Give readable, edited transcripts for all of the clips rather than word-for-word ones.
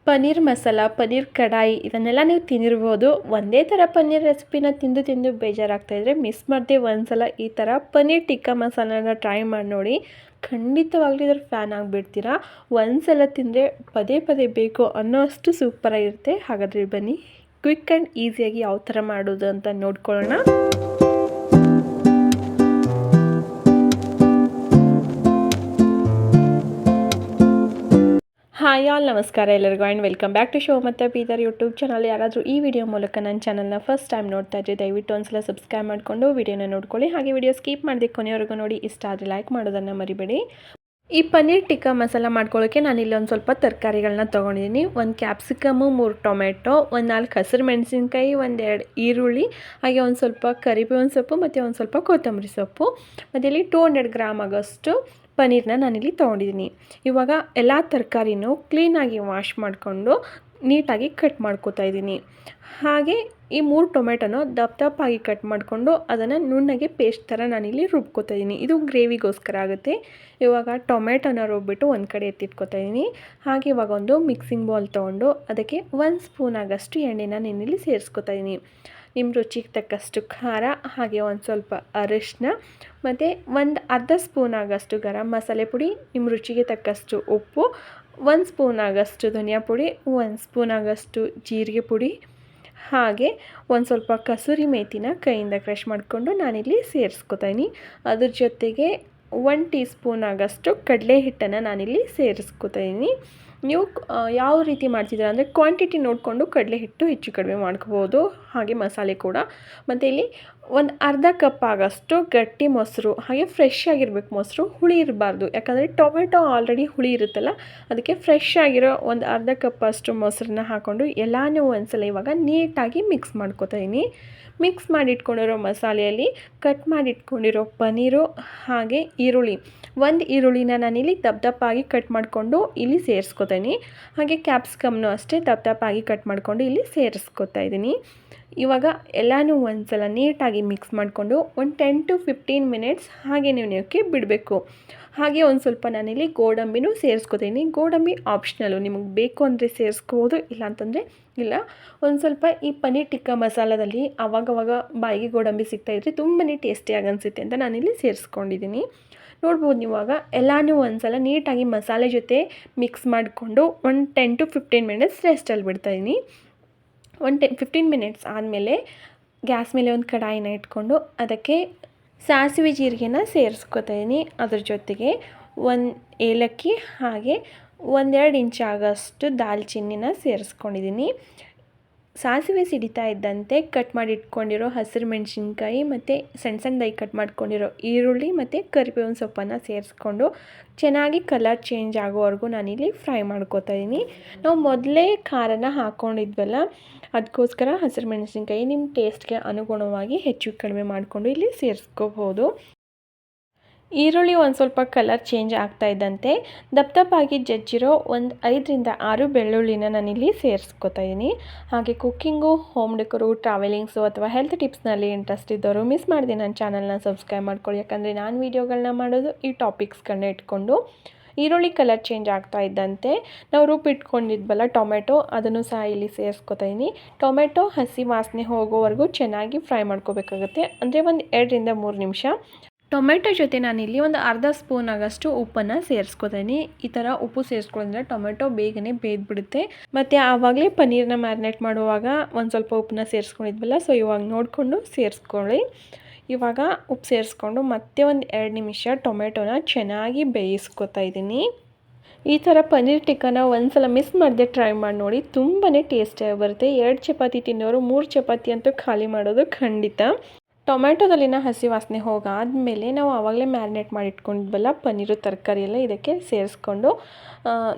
ಪನ್ನೀರ್ ಮಸಾಲ, ಪನ್ನೀರ್ ಕಡಾಯಿ ಇದನ್ನೆಲ್ಲ ನೀವು ತಿಂದಿರ್ಬೋದು. ಒಂದೇ ಥರ ಪನ್ನೀರ್ ರೆಸಿಪಿನ ತಿಂದು ಬೇಜಾರಾಗ್ತಾಯಿದ್ರೆ ಮಿಸ್ ಮಾಡದೆ ಒಂದ್ಸಲ ಈ ಥರ ಪನ್ನೀರ್ ಟಿಕ್ಕಾ ಮಸಾಲಾನ ಟ್ರೈ ಮಾಡಿ ನೋಡಿ. ಖಂಡಿತವಾಗ್ಲೂ ಇದ್ರ ಫ್ಯಾನ್ ಆಗಿಬಿಡ್ತೀರಾ. ಒಂದ್ಸಲ ತಿಂದರೆ ಪದೇ ಪದೇ ಬೇಕು ಅನ್ನೋ ಅಷ್ಟು ಸೂಪರಾಗಿರುತ್ತೆ. ಹಾಗಾದರೆ ಬನ್ನಿ ಕ್ವಿಕ್ ಆ್ಯಂಡ್ ಈಸಿಯಾಗಿ ಯಾವ ಥರ ಮಾಡೋದು ಅಂತ ನೋಡ್ಕೊಳ್ಳೋಣ. ಹಾಯ್ ಆಲ್, ನಮಸ್ಕಾರ ಎಲ್ಲರಿಗೂ and welcome back to show ಮತ್ತು ಬೀದರ್ ಯೂಟ್ಯೂಬ್ ಚಾನಲ್. ಯಾರಾದರೂ ಈ ವಿಡಿಯೋ ಮೂಲಕ ನನ್ನ ಚಾನಲ್ನ ಫಸ್ಟ್ ಟೈಮ್ ನೋಡ್ತಾ ಇದ್ದರೆ ದಯವಿಟ್ಟು ಒಂದ್ಸಲ ಸಬ್ಸ್ಕ್ರೈಬ್ ಮಾಡಿಕೊಂಡು ವಿಡಿಯೋನ ನೋಡ್ಕೊಳ್ಳಿ. ಹಾಗೆ ವಿಡಿಯೋ ಸ್ಕಿಪ್ ಮಾಡದೆ ಕೊನೆಯವರೆಗೂ ನೋಡಿ. ಇಷ್ಟ ಆದರೆ ಲೈಕ್ ಮಾಡೋದನ್ನು ಮರಿಬೇಡಿ. ಈ ಪನ್ನೀರ್ ಟಿಕ್ಕಾ ಮಸಾಲ ಮಾಡ್ಕೊಳ್ಳೋಕ್ಕೆ ನಾನಿಲ್ಲಿ ಒಂದು ಸ್ವಲ್ಪ ತರಕಾರಿಗಳನ್ನ ತೊಗೊಂಡಿದ್ದೀನಿ. ಒಂದು ಕ್ಯಾಪ್ಸಿಕಮು, 3 ಟೊಮೆಟೊ, ಒಂದು 4 ಹಸಿರು ಮೆಣಸಿನ್ಕಾಯಿ, 1-2 ಈರುಳ್ಳಿ, ಹಾಗೆ ಒಂದು ಸ್ವಲ್ಪ ಕರಿಬೇವಿನ ಸೊಪ್ಪು ಮತ್ತು ಒಂದು ಸ್ವಲ್ಪ ಕೊತ್ತಂಬರಿ ಸೊಪ್ಪು, ಮತ್ತು ಇಲ್ಲಿ 200 ಗ್ರಾಮ್ ಆಗೋಷ್ಟು ಪನ್ನೀರನ್ನ ನಾನಿಲ್ಲಿ ತೊಗೊಂಡಿದ್ದೀನಿ. ಇವಾಗ ಎಲ್ಲ ತರಕಾರಿನೂ ಕ್ಲೀನಾಗಿ ವಾಶ್ ಮಾಡಿಕೊಂಡು ನೀಟಾಗಿ ಕಟ್ ಮಾಡ್ಕೋತಾ ಇದ್ದೀನಿ. ಹಾಗೆ ಈ 3 ಟೊಮೆಟೊನ ದಪ್ಪಾಗಿ ಕಟ್ ಮಾಡಿಕೊಂಡು ಅದನ್ನು ನುಣ್ಣಗೆ ಪೇಸ್ಟ್ ಥರ ನಾನಿಲ್ಲಿ ರುಬ್ಕೋತಾ ಇದ್ದೀನಿ. ಇದು ಗ್ರೇವಿಗೋಸ್ಕರ ಆಗುತ್ತೆ. ಇವಾಗ ಟೊಮೆಟೊನ ರುಬ್ಬಿಟ್ಟು ಒಂದು ಕಡೆ ಎತ್ತಿಟ್ಕೋತಾ ಇದ್ದೀನಿ. ಹಾಗೆ ಇವಾಗ ಒಂದು ಮಿಕ್ಸಿಂಗ್ ಬೌಲ್ ತೊಗೊಂಡು ಅದಕ್ಕೆ 1 ಸ್ಪೂನ್ ಆಗೋಷ್ಟು ಎಣ್ಣೆನ ನಾನಿಲ್ಲಿ ಸೇರಿಸ್ಕೋತಾ ಇದ್ದೀನಿ. ನಿಮ್ಮ ರುಚಿಗೆ ತಕ್ಕಷ್ಟು ಖಾರ, ಹಾಗೆ ಒಂದು ಸ್ವಲ್ಪ ಅರಿಶಿನ, ಮತ್ತು ಒಂದು ಅರ್ಧ ಸ್ಪೂನ್ ಆಗೋಷ್ಟು ಗರಂ ಮಸಾಲೆ ಪುಡಿ, ನಿಮ್ಮ ರುಚಿಗೆ ತಕ್ಕಷ್ಟು ಉಪ್ಪು, 1 ಸ್ಪೂನ್ ಆಗೋಷ್ಟು ಧನಿಯಾ ಪುಡಿ, 1 ಸ್ಪೂನ್ ಆಗೋಷ್ಟು ಜೀರಿಗೆ ಪುಡಿ, ಹಾಗೆ ಒಂದು ಸ್ವಲ್ಪ ಕಸೂರಿ ಮೇಥಿನ ಕೈಯಿಂದ ಕ್ರಷ್ ಮಾಡಿಕೊಂಡು ನಾನಿಲ್ಲಿ ಸೇರಿಸ್ಕೊತಾ ಇದ್ದೀನಿ. ಅದ್ರ ಜೊತೆಗೆ 1 ಟೀ ಸ್ಪೂನ್ ಆಗೋಷ್ಟು ಕಡಲೆ ಹಿಟ್ಟನ್ನು ನಾನಿಲ್ಲಿ ಸೇರಿಸ್ಕೊತಾ ಇದ್ದೀನಿ. ನೀವು ಯಾವ ರೀತಿ ಮಾಡ್ತಿದ್ದೀರಾ ಅಂದರೆ ಕ್ವಾಂಟಿಟಿ ನೋಡಿಕೊಂಡು ಕಡಲೆ ಹಿಟ್ಟು ಹೆಚ್ಚು ಕಡಿಮೆ ಮಾಡ್ಕೋಬೋದು, ಹಾಗೆ ಮಸಾಲೆ ಕೂಡ. ಮತ್ತು ಇಲ್ಲಿ ಒಂದು ಅರ್ಧ ಕಪ್ ಆಗೋಷ್ಟು ಗಟ್ಟಿ ಮೊಸರು, ಹಾಗೆ ಫ್ರೆಶ್ ಆಗಿರಬೇಕು ಮೊಸರು, ಹುಳಿ ಇರಬಾರ್ದು. ಯಾಕಂದರೆ ಟೊಮೆಟೊ ಆಲ್ರೆಡಿ ಹುಳಿ ಇರುತ್ತಲ್ಲ, ಅದಕ್ಕೆ ಫ್ರೆಶ್ ಆಗಿರೋ ಒಂದು ಅರ್ಧ ಕಪ್ ಅಷ್ಟು ಮೊಸರನ್ನ ಹಾಕ್ಕೊಂಡು ಎಲ್ಲನೂ ಒಂದ್ಸಲ ಇವಾಗ ನೀಟಾಗಿ ಮಿಕ್ಸ್ ಮಾಡ್ಕೊತಾ ಇದ್ದೀನಿ. ಮಿಕ್ಸ್ ಮಾಡಿಟ್ಕೊಂಡಿರೋ ಮಸಾಲೆಯಲ್ಲಿ ಕಟ್ ಮಾಡಿಟ್ಕೊಂಡಿರೋ ಪನ್ನೀರು, ಹಾಗೆ ಈರುಳ್ಳಿ, ಒಂದು ಈರುಳ್ಳಿನ ನಾನಿಲ್ಲಿ ದಪ್ಪಾಗಿ ಕಟ್ ಮಾಡಿಕೊಂಡು ಇಲ್ಲಿ ಸೇರಿಸ್ಕೊತೀನಿ. ಹಾಗೆ ಕ್ಯಾಪ್ಸಿಕಮ್ನು ಅಷ್ಟೇ ದಪ್ಪಾಗಿ ಕಟ್ ಮಾಡಿಕೊಂಡು ಇಲ್ಲಿ ಸೇರಿಸ್ಕೊತಾ ಇದ್ದೀನಿ. ಇವಾಗ ಎಲ್ಲನೂ ಒಂದ್ಸಲ ನೀಟಾಗಿ ಮಿಕ್ಸ್ ಮಾಡಿಕೊಂಡು ಒಂದು 10 to 15 ಮಿನಿಟ್ಸ್ ಹಾಗೆ ನೆನೆಯೋಕ್ಕೆ ಬಿಡಬೇಕು. ಹಾಗೆ ಒಂದು ಸ್ವಲ್ಪ ನಾನಿಲ್ಲಿ ಗೋಡಂಬಿನೂ ಸೇರಿಸ್ಕೊತೀನಿ. ಗೋಡಂಬಿ ಆಪ್ಷನಲ್ಲು, ನಿಮಗೆ ಬೇಕು ಅಂದರೆ ಸೇರಿಸ್ಕೋಬೋದು, ಇಲ್ಲ ಅಂತಂದರೆ ಇಲ್ಲ. ಒಂದು ಸ್ವಲ್ಪ ಈ ಪನ್ನೀರ್ ಟಿಕ್ಕಾ ಮಸಾಲದಲ್ಲಿ ಆವಾಗವಾಗ ಬಾಯಿಗೆ ಗೋಡಂಬಿ ಸಿಗ್ತಾಯಿದ್ರೆ ತುಂಬಾ ಟೇಸ್ಟಿಯಾಗಿ ಅನಿಸುತ್ತೆ ಅಂತ ನಾನಿಲ್ಲಿ ಸೇರಿಸ್ಕೊಂಡಿದ್ದೀನಿ. ನೋಡ್ಬೋದು ನೀವಾಗ ಎಲ್ಲನೂ ಒಂದ್ಸಲ ನೀಟಾಗಿ ಮಸಾಲೆ ಜೊತೆ ಮಿಕ್ಸ್ ಮಾಡಿಕೊಂಡು ಒಂದು 10 to 15 ಮಿನಿಟ್ಸ್ ರೆಸ್ಟಲ್ಲಿ ಬಿಡ್ತಾಯಿದ್ದೀನಿ. 15 ಮಿನಿಟ್ಸ್ ಆದಮೇಲೆ ಗ್ಯಾಸ್ ಮೇಲೆ ಒಂದು ಕಡಾಯಿನ ಇಟ್ಕೊಂಡು ಅದಕ್ಕೆ ಸಾಸಿವೆ ಜೀರಿಗೆನ ಸೇರಿಸ್ಕೊತಾ ಇದ್ದೀನಿ. ಅದ್ರ ಜೊತೆಗೆ 1 ಏಲಕ್ಕಿ, ಹಾಗೆ 1-2 ಇಂಚ್ ಆಗೋಷ್ಟು ದಾಲ್ಚಿನ್ನಿನ ಸೇರಿಸ್ಕೊಂಡಿದ್ದೀನಿ. ಸಾಸಿವೆ ಸಿಡಿತಾ ಇದ್ದಂತೆ ಕಟ್ ಮಾಡಿ ಇಟ್ಕೊಂಡಿರೋ ಹಸಿರು ಮೆಣಸಿನ್ಕಾಯಿ ಮತ್ತು ಸಣ್ಣದಾಗಿ ಕಟ್ ಮಾಡ್ಕೊಂಡಿರೋ ಈರುಳ್ಳಿ ಮತ್ತು ಕರಿಬೇವಿನ ಸೊಪ್ಪನ್ನು ಸೇರಿಸ್ಕೊಂಡು ಚೆನ್ನಾಗಿ ಕಲರ್ ಚೇಂಜ್ ಆಗೋವರೆಗೂ ನಾನಿಲ್ಲಿ ಫ್ರೈ ಮಾಡ್ಕೋತಾ ಇದ್ದೀನಿ. ನಾವು ಮೊದಲೇ ಖಾರನ ಹಾಕ್ಕೊಂಡಿದ್ವಲ್ಲ, ಅದಕ್ಕೋಸ್ಕರ ಹಸಿರು ಮೆಣಸಿನ್ಕಾಯಿ ನಿಮ್ಮ ಟೇಸ್ಟ್ಗೆ ಅನುಗುಣವಾಗಿ ಹೆಚ್ಚು ಕಡಿಮೆ ಮಾಡಿಕೊಂಡು ಇಲ್ಲಿ ಸೇರಿಸ್ಕೋಬೋದು. ಈರುಳ್ಳಿ ಒಂದು ಸ್ವಲ್ಪ ಕಲರ್ ಚೇಂಜ್ ಆಗ್ತಾ ಇದ್ದಂತೆ ದಪ್ಪಾಗಿ ಜಜ್ಜಿರೋ ಒಂದು 5-6 ಬೆಳ್ಳುಳ್ಳಿನ ನಾನಿಲ್ಲಿ ಸೇರಿಸ್ಕೊತಾ ಇದ್ದೀನಿ. ಹಾಗೆ ಕುಕ್ಕಿಂಗು, ಹೋಮ್ ಡೆಕೋರು, ಟ್ರಾವೆಲಿಂಗ್ಸು ಅಥವಾ ಹೆಲ್ತ್ ಟಿಪ್ಸ್ನಲ್ಲಿ ಇಂಟ್ರೆಸ್ಟ್ ಇದ್ದವರು ಮಿಸ್ ಮಾಡಿದೆ ನನ್ನ ಚಾನಲ್ನ ಸಬ್ಸ್ಕ್ರೈಬ್ ಮಾಡ್ಕೊಳ್ಳಿ. ಯಾಕಂದರೆ ನಾನು ವೀಡಿಯೋಗಳನ್ನ ಮಾಡೋದು ಈ ಟಾಪಿಕ್ಸ್ಗಳನ್ನ ಇಟ್ಕೊಂಡು. ಈರುಳ್ಳಿ ಕಲರ್ ಚೇಂಜ್ ಆಗ್ತಾ ಇದ್ದಂತೆ ನಾವು ರುಬ್ಬಿಟ್ಕೊಂಡಿದ್ವಲ್ಲ ಟೊಮೆಟೊ, ಅದನ್ನು ಸಹ ಇಲ್ಲಿ ಸೇರಿಸ್ಕೊತಾ ಇದ್ದೀನಿ. ಟೊಮೆಟೊ ಹಸಿ ವಾಸನೆ ಹೋಗೋವರೆಗೂ ಚೆನ್ನಾಗಿ ಫ್ರೈ ಮಾಡ್ಕೋಬೇಕಾಗುತ್ತೆ, ಅಂದರೆ ಒಂದು 2-3 ನಿಮಿಷ. ಟೊಮೆಟೊ ಜೊತೆ ನಾನಿಲ್ಲಿ ಒಂದು ಅರ್ಧ ಸ್ಪೂನ್ ಆಗೋಷ್ಟು ಉಪ್ಪನ್ನು ಸೇರಿಸ್ಕೊತೀನಿ. ಈ ಥರ ಉಪ್ಪು ಸೇರಿಸ್ಕೊಳ್ಳೋದ್ರಿಂದ ಟೊಮೆಟೊ ಬೇಗನೆ ಬೇಯ್ದುಬಿಡುತ್ತೆ. ಮತ್ತು ಆವಾಗಲೇ ಪನ್ನೀರನ್ನ ಮ್ಯಾರಿನೇಟ್ ಮಾಡುವಾಗ ಒಂದು ಸ್ವಲ್ಪ ಉಪ್ಪನ್ನ ಸೇರಿಸ್ಕೊಂಡಿದ್ವಲ್ಲ, ಸೊ ಇವಾಗ ನೋಡಿಕೊಂಡು ಸೇರಿಸ್ಕೊಳ್ಳಿ. ಇವಾಗ ಉಪ್ಪು ಸೇರಿಸ್ಕೊಂಡು ಮತ್ತೆ ಒಂದು 2 ನಿಮಿಷ ಟೊಮೆಟೊನ ಚೆನ್ನಾಗಿ ಬೇಯಿಸ್ಕೊತಾ ಇದ್ದೀನಿ. ಈ ಥರ ಪನ್ನೀರ್ ಟಿಕ್ಕಾನ ಒಂದ್ಸಲ ಮಿಸ್ ಮಾಡದೆ ಟ್ರೈ ಮಾಡಿ ನೋಡಿ, ತುಂಬಾ ಟೇಸ್ಟಿಯಾಗಿ ಬರುತ್ತೆ. 2 ಚಪಾತಿ ತಿನ್ನೋರು 3 ಚಪಾತಿ ಅಂತೂ ಖಾಲಿ ಮಾಡೋದು ಖಂಡಿತ. ಟೊಮೆಟೊದಲ್ಲಿನ ಹಸಿ ವಾಸನೆ ಹೋಗಾದಮೇಲೆ ನಾವು ಆವಾಗಲೇ ಮ್ಯಾರಿನೇಟ್ ಮಾಡಿ ಇಟ್ಕೊಂಡಿದ್ವಲ್ಲ ಪನ್ನೀರು ತರಕಾರಿ ಎಲ್ಲ ಇದಕ್ಕೆ ಸೇರಿಸ್ಕೊಂಡು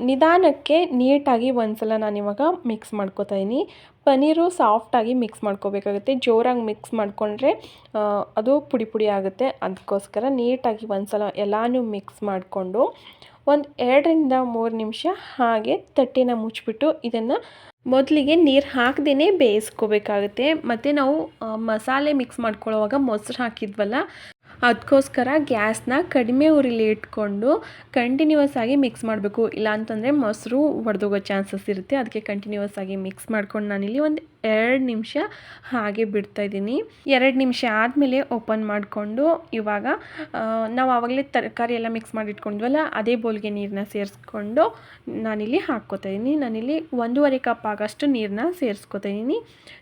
ನಿಧಾನಕ್ಕೆ ನೀಟಾಗಿ ಒಂದ್ಸಲ ನಾನಿವಾಗ ಮಿಕ್ಸ್ ಮಾಡ್ಕೋತಾ ಇದ್ದೀನಿ. ಪನ್ನೀರು ಸಾಫ್ಟಾಗಿ ಮಿಕ್ಸ್ ಮಾಡ್ಕೋಬೇಕಾಗುತ್ತೆ. ಜೋರಾಗಿ ಮಿಕ್ಸ್ ಮಾಡಿಕೊಂಡ್ರೆ ಅದು ಪುಡಿ ಆಗುತ್ತೆ. ಅದಕ್ಕೋಸ್ಕರ ನೀಟಾಗಿ ಒಂದ್ಸಲ ಎಲ್ಲನೂ ಮಿಕ್ಸ್ ಮಾಡಿಕೊಂಡು ಒಂದು 2-3 ನಿಮಿಷ ಹಾಗೆ ತಟ್ಟೆನ ಮುಚ್ಚಿಬಿಟ್ಟು ಇದನ್ನು ಮೊದಲಿಗೆ ನೀರು ಹಾಕದೇ ಬೇಯಿಸ್ಕೋಬೇಕಾಗುತ್ತೆ. ಮತ್ತು ನಾವು ಮಸಾಲೆ ಮಿಕ್ಸ್ ಮಾಡ್ಕೊಳ್ಳೋವಾಗ ಮೊಸರು ಹಾಕಿದ್ವಲ್ಲ, ಅದಕ್ಕೋಸ್ಕರ ಗ್ಯಾಸ್ನ ಕಡಿಮೆ ಉರಿಲಿ ಇಟ್ಕೊಂಡು ಕಂಟಿನ್ಯೂಸ್ ಆಗಿ ಮಿಕ್ಸ್ ಮಾಡಬೇಕು. ಇಲ್ಲಾಂತಂದರೆ ಮೊಸರು ಒಡೆದೋಗೋ ಚಾನ್ಸಸ್ ಇರುತ್ತೆ. ಅದಕ್ಕೆ ಕಂಟಿನ್ಯೂಸ್ ಆಗಿ ಮಿಕ್ಸ್ ಮಾಡ್ಕೊಂಡು ನಾನಿಲ್ಲಿ ಒಂದು 2 ನಿಮಿಷ ಹಾಗೆ ಬಿಡ್ತಾಯಿದ್ದೀನಿ. 2 ನಿಮಿಷ ಆದಮೇಲೆ ಓಪನ್ ಮಾಡಿಕೊಂಡು ಇವಾಗ ನಾವು ಆವಾಗಲೇ ತರಕಾರಿ ಎಲ್ಲ ಮಿಕ್ಸ್ ಮಾಡಿ ಇಟ್ಕೊಂಡ್ವಲ್ಲ, ಅದೇ ಬೌಲ್ಗೆ ನೀರನ್ನ ಸೇರಿಸ್ಕೊಂಡು ನಾನಿಲ್ಲಿ ಹಾಕ್ಕೋತಾಯಿದ್ದೀನಿ. ನಾನಿಲ್ಲಿ 1.5 ಕಪ್ ಆಗಷ್ಟು ನೀರನ್ನ ಸೇರಿಸ್ಕೊತಾಯಿದ್ದೀನಿ.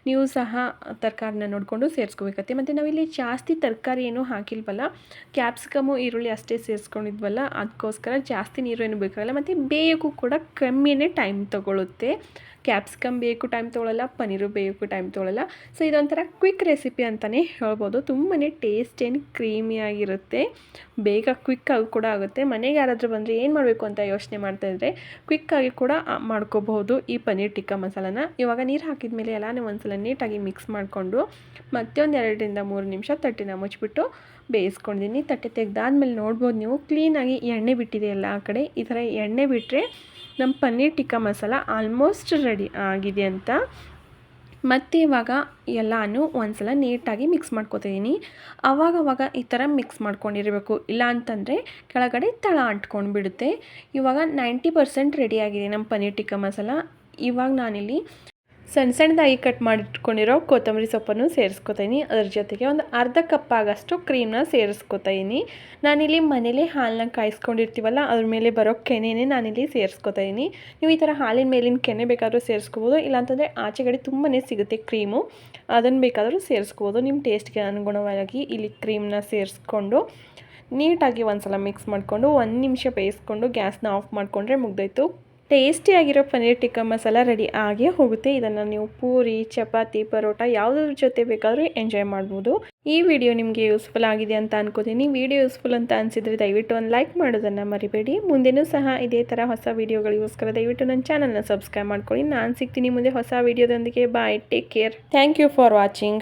ನೀವು ಸಹ ತರಕಾರಿನ ನೋಡಿಕೊಂಡು ಸೇರಿಸ್ಕೋಬೇಕತ್ತೆ. ಮತ್ತು ನಾವಿಲ್ಲಿ ಜಾಸ್ತಿ ತರಕಾರಿ ಏನೂ ಹಾಕಿಲ್ವಲ್ಲ, ಕ್ಯಾಪ್ಸಿಕಮು ಈರುಳ್ಳಿ ಅಷ್ಟೇ ಸೇರಿಸ್ಕೊಂಡಿದ್ವಲ್ಲ, ಅದಕ್ಕೋಸ್ಕರ ಜಾಸ್ತಿ ನೀರು ಏನು ಬೇಕಾಗಲ್ಲ. ಮತ್ತು ಬೇಯೋಕ್ಕೂ ಕೂಡ ಕಮ್ಮಿಯೇ ಟೈಮ್ ತೊಗೊಳುತ್ತೆ. ಕ್ಯಾಪ್ಸಿಕಮ್ ಬೇಯೋಕ್ಕೂ ಟೈಮ್ ತೊಗೊಳ್ಳಲ್ಲ, ಪನ್ನೀರು ಬೇಯೋಕ್ಕೂ ಟೈಮ್ ತೊಗೊಳ್ಳಲ್ಲ. ಸೊ ಇದೊಂಥರ ಕ್ವಿಕ್ ರೆಸಿಪಿ ಅಂತಲೇ ಹೇಳ್ಬೋದು. ತುಂಬಾ ಟೇಸ್ಟ್ ಆ್ಯಂಡ್ ಕ್ರೀಮಿಯಾಗಿರುತ್ತೆ, ಬೇಗ ಕ್ವಿಕ್ಕಾಗಿ ಕೂಡ ಆಗುತ್ತೆ. ಮನೆಗೆ ಯಾರಾದರೂ ಬಂದರೆ ಏನು ಮಾಡಬೇಕು ಅಂತ ಯೋಚನೆ ಮಾಡ್ತಾಯಿದ್ರೆ ಕ್ವಿಕ್ಕಾಗಿ ಕೂಡ ಮಾಡ್ಕೋಬಹುದು ಈ ಪನ್ನೀರ್ ಟಿಕ್ಕಾ ಮಸಾಲಾನ. ಇವಾಗ ನೀರು ಹಾಕಿದ ಮೇಲೆ ಎಲ್ಲನೂ ಒಂದ್ಸಲ ನೀಟಾಗಿ ಮಿಕ್ಸ್ ಮಾಡಿಕೊಂಡು ಮತ್ತೆ ಒಂದು 2ರಿಂದ 3 ನಿಮಿಷ ತಟ್ಟೆನ ಮುಚ್ಚಿಬಿಟ್ಟು ಬೇಯಿಸ್ಕೊಂಡಿದ್ದೀನಿ. ತಟ್ಟೆ ತೆಗೆದಾದ್ಮೇಲೆ ನೋಡ್ಬೋದು ನೀವು ಕ್ಲೀನಾಗಿ ಎಣ್ಣೆ ಬಿಟ್ಟಿದೆ ಎಲ್ಲ ಆ ಕಡೆ. ಈ ಥರ ಎಣ್ಣೆ ಬಿಟ್ಟರೆ ನಮ್ಮ ಪನ್ನೀರ್ ಟಿಕ್ಕಾ ಮಸಾಲ ಆಲ್ಮೋಸ್ಟ್ ರೆಡಿ ಆಗಿದೆ ಅಂತ. ಮತ್ತು ಇವಾಗ ಎಲ್ಲನೂ ಒಂದ್ಸಲ ನೀಟಾಗಿ ಮಿಕ್ಸ್ ಮಾಡ್ಕೊತಿದ್ದೀನಿ. ಆವಾಗವಾಗ ಈ ಥರ ಮಿಕ್ಸ್ ಮಾಡ್ಕೊಂಡಿರಬೇಕು, ಇಲ್ಲ ಅಂತಂದರೆ ಕೆಳಗಡೆ ತಳ ಅಂಟ್ಕೊಂಡು ಬಿಡುತ್ತೆ. ಇವಾಗ 90% ರೆಡಿ ಆಗಿದೆ ನಮ್ಮ ಪನ್ನೀರ್ ಟಿಕ್ಕಾ ಮಸಾಲ. ಇವಾಗ ನಾನಿಲ್ಲಿ ಸಣ್ಣದಾಗಿ ಕಟ್ ಮಾಡಿಟ್ಕೊಂಡಿರೋ ಕೊತ್ತಂಬರಿ ಸೊಪ್ಪನ್ನು ಸೇರಿಸ್ಕೊತೀನಿ. ಅದ್ರ ಜೊತೆಗೆ ಒಂದು ಅರ್ಧ ಕಪ್ ಆಗಷ್ಟು ಕ್ರೀಮ್ನ ಸೇರಿಸ್ಕೊತೀನಿ. ನಾನಿಲ್ಲಿ ಮನೇಲಿ ಹಾಲನ್ನ ಕಾಯಿಸ್ಕೊಂಡಿರ್ತೀವಲ್ಲ, ಅದ್ರ ಮೇಲೆ ಬರೋ ಕೆನೆನೇ ನಾನಿಲ್ಲಿ ಸೇರಿಸ್ಕೊತೀನಿ. ನೀವು ಈ ಥರ ಹಾಲಿನ ಮೇಲಿನ ಕೆನೆ ಬೇಕಾದರೂ ಸೇರಿಸ್ಕೋಬೋದು, ಇಲ್ಲಾಂತಂದರೆ ಆಚೆಗಡೆ ತುಂಬಾ ಸಿಗುತ್ತೆ ಕ್ರೀಮು, ಅದನ್ನು ಬೇಕಾದರೂ ಸೇರಿಸ್ಕೋಬೋದು. ನಿಮ್ಮ ಟೇಸ್ಟ್ಗೆ ಅನುಗುಣವಾಗಿ ಇಲ್ಲಿ ಕ್ರೀಮ್ನ ಸೇರಿಸ್ಕೊಂಡು ನೀಟಾಗಿ ಒಂದ್ಸಲ ಮಿಕ್ಸ್ ಮಾಡಿಕೊಂಡು 1 ನಿಮಿಷ ಬೇಯಿಸ್ಕೊಂಡು ಗ್ಯಾಸ್ನ ಆಫ್ ಮಾಡಿಕೊಂಡ್ರೆ ಮುಗ್ದೋಯ್ತು. ಟೇಸ್ಟಿಯಾಗಿರೋ ಪನ್ನೀರ್ ಟಿಕ್ಕಾ ಮಸಾಲ ರೆಡಿ ಆಗೇ ಹೋಗುತ್ತೆ. ಇದನ್ನು ನೀವು ಪೂರಿ, ಚಪಾತಿ, ಪರೋಟ ಯಾವುದ್ರ ಜೊತೆ ಬೇಕಾದರೂ ಎಂಜಾಯ್ ಮಾಡ್ಬೋದು. ಈ ವಿಡಿಯೋ ನಿಮಗೆ ಯೂಸ್ಫುಲ್ ಆಗಿದೆ ಅಂತ ಅನ್ಕೋತೀನಿ. ವಿಡಿಯೋ ಯೂಸ್ಫುಲ್ ಅಂತ ಅನಿಸಿದರೆ ದಯವಿಟ್ಟು ಒಂದು ಲೈಕ್ ಮಾಡೋದನ್ನು ಮರಿಬೇಡಿ. ಮುಂದೆನೂ ಸಹ ಇದೇ ಥರ ಹೊಸ ವಿಡಿಯೋಗಳಿಗೋಸ್ಕರ ದಯವಿಟ್ಟು ನನ್ನ ಚಾನಲ್ನ ಸಬ್ಸ್ಕ್ರೈಬ್ ಮಾಡ್ಕೊಳ್ಳಿ. ನಾನು ಸಿಗ್ತೀನಿ ಮುಂದೆ ಹೊಸ ವಿಡಿಯೋದೊಂದಿಗೆ. Bye, take care, thank you for watching.